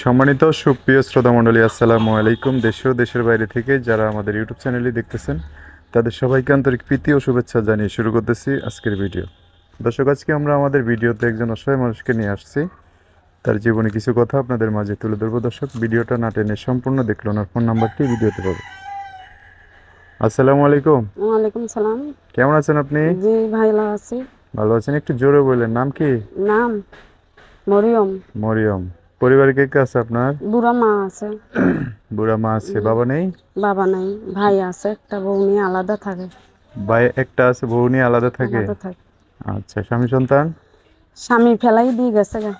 সম্মানিত সুপ্রিয় শ্রোতামণ্ডলী, আসসালামু আলাইকুম। দেশ ও দেশের বাইরে থেকে যারা আমাদের ইউটিউব চ্যানেলটি দেখতেছেন তাদের সবাইকে আন্তরিক প্রীতি ও শুভেচ্ছা জানিয়ে শুরু করতেছি আজকের ভিডিও। দর্শক, আজকে আমরা আমাদের ভিডিওতে একজন অসহায় মানুষকে নিয়ে আসছি। তার জীবনে কিছু কথা আপনাদের মাঝে তুলে ধরবো। দর্শক, ভিডিওটা না টেনে সম্পূর্ণ দেখলো। ওনার ফোন নাম্বারটি ভিডিওতে পাবে। আসসালামু আলাইকুম। ওয়ালাইকুম সালাম। কেমন আছেন আপনি? জি, ভালো আছি। ভালো আছেন? একটু জোরে বললেন। নাম কি? নাম মরিয়ম। মরিয়ম। পরিবারে কে কে আছে আপনার? বুড়া মা আছে। বুড়া মা আছে, বাবা নেই? বাবা নাই, ভাই আছে, একটা বউ নিয়ে আলাদা থাকে। ভাই একটা আছে, বউ নিয়ে আলাদা থাকে। আলাদা থাকে। আচ্ছা, স্বামী সন্তান? স্বামী ফেলাই দিয়ে গেছে গা।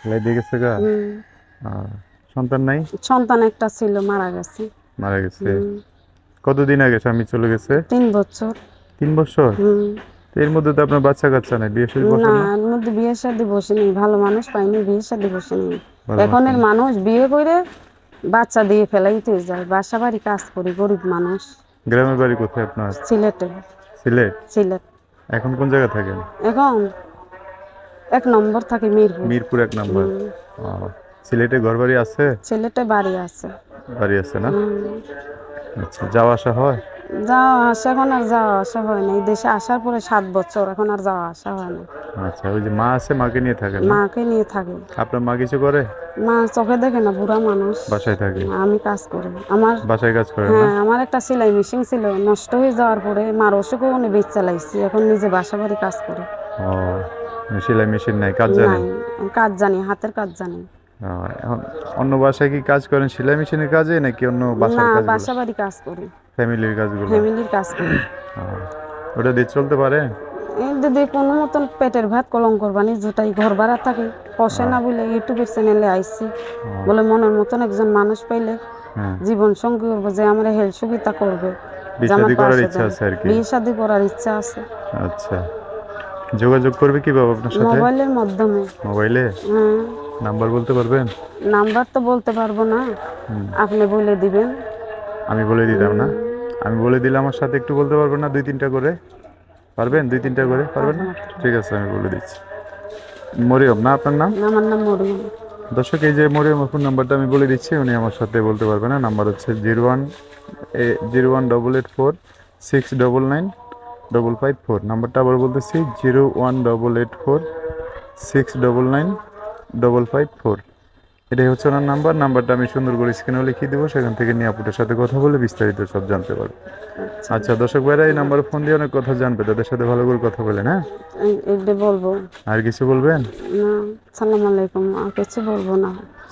ফেলাই দিয়ে গেছে গা। হুম, সন্তান নাই? সন্তান একটা ছিল, মারা গেছে। মারা গেছে। কতদিন আগে স্বামী চলে গেছে? 3 বছর। 3 বছর? হুম। তো এর মধ্যে তো আপনার বাচ্চা কাচ্চা নাই, বিয়ে শাদী বসেন না, না? এর মধ্যে বিয়ে শাদী বসেনি, ভালো মানুষ পাইনি, বিয়ে শাদী বসেনি। ভালো এখনের আছেন? মানুষ বিয়ে করে বাচ্চা দিয়ে ফেলাইতে যায়। বাসা বাড়ি কাজ করি, গরিব মানুষ। গ্রামের বাড়ি কোথায় আপনার? সিলেটে। সিলেট? সিলেট। এখন কোন জায়গায় থাকেন? এখন 1 নম্বর থাকে, মিরপুর। মিরপুর 1 নম্বর। সিলেটে ঘর বাড়ি আছে? ছেলেটা বাড়ি আছে। বাড়ি আছে না? হুম। আচ্ছা, যাওয়া আসা হয়? যাওয়া আসা, এখন আর যাওয়া আসা হয় না। এই দেশে আসার পরে 7 বছর, এখন আর যাওয়া আসা হয় না। আচ্ছা, ওই যে মা আছে, মাকে নিয়ে থাকেন না? মাকে নিয়ে থাকি। আপনার মা কিছু করে? মা চোখে দেখে না, বুড়া মানুষ। বাসায় থাকে? আমি কাজ করি। আমার, বাসায় কাজ করেন না? হ্যাঁ, আমার একটা সেলাই মেশিন ছিল, নষ্ট হয়ে যাওয়ার পরে মার অসুখও উনি বেচ চালাইছি। এখন নিজে বাসা বাড়ি কাজ করি। ও, সেলাই মেশিন নাই, কাজ জানেন? নাই, কাজ জানি, হাতের কাজ জানি। এখন অন্য বাসায় কি কাজ করেন, সেলাই মেশিনের কাজে নাকি অন্য না, বাসার কাজগুলো? বাসা বাড়ি কাজ করি, ফ্যামিলির কাজগুলো? ফ্যামিলির কাজ করি। ওটা দিয়ে চলতে পারে? এই যদি কোনো মতন পেটের ভাত কলঙ্কর বানি জুটাই, ঘর ভাড়া থাকে, পয়সা না বলে ইউটিউবের চ্যানেলে আইছি। বলে মনের মতন একজন মানুষ পাইলে হ্যাঁ, জীবন সঙ্গী করবো, যে আমার হেল্প সুবিধা করবে, বিয়ে যে আমার শাদী করার পাশে ইচ্ছা দাঁড়াবে। আছে আর কি? বিয়ে শাদী করার ইচ্ছা আছে। আচ্ছা, যোগাযোগ করবে কিভাবে আপনার সাথে? মোবাইলের মাধ্যমে। মোবাইলে? হ্যাঁ। নাম্বার বলতে পারবেন? নাম্বার তো বলতে পারবো না, আপনি বলে দিবেন। আমি বলে দিতাম না? আমি বলে দিলে আমার সাথে একটু বলতে পারবেন না? 2-3টা করে পারবেন? 2-3টা করে পারবেন না? ঠিক আছে, আমি বলে দিচ্ছি। মরিয়ম না আপনার নাম? আমার নাম মরিয়ম। দর্শক, এই যে মরিয়ম ফোন নাম্বারটা আমি বলে দিচ্ছি, উনি আমার সাথে বলতে পারবে না। নাম্বার হচ্ছে 018846995554। নাম্বারটা আবার বলতেছি, 018846995554। এটাই হচ্ছে ওনার নাম্বার। নাম্বারটা আমি সুন্দর করে স্ক্রিনেও লিখিয়ে দেবো, সেখান থেকে নিয়ে আপুটার সাথে কথা বলে বিস্তারিত সব জানতে পারবে। আচ্ছা দর্শক ভাইরা, এই নাম্বারে ফোন দিয়ে অনেক কথা জানবে, তাদের সাথে ভালো করে কথা বলে না। এটা বলবো আর কিছু বলবেন? না, সালাম আলাইকুম, আর কিছু বলবো না।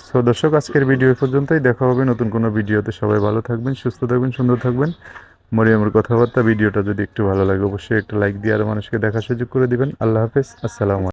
সো দর্শক, আজকের ভিডিও পর্যন্তই। দেখা হবে নতুন কোনো ভিডিওতে। সবাই ভালো থাকবেন, সুস্থ থাকবেন, সুন্দর থাকবেন। মরিয়মের কথাবার্তা ভিডিওটা যদি একটু ভালো লাগে অবশ্যই একটা লাইক দিয়ে আরো মানুষকে দেখার সুযোগ করে দিবেন। আল্লাহ হাফেজ, আসসালামু আলাইকুম।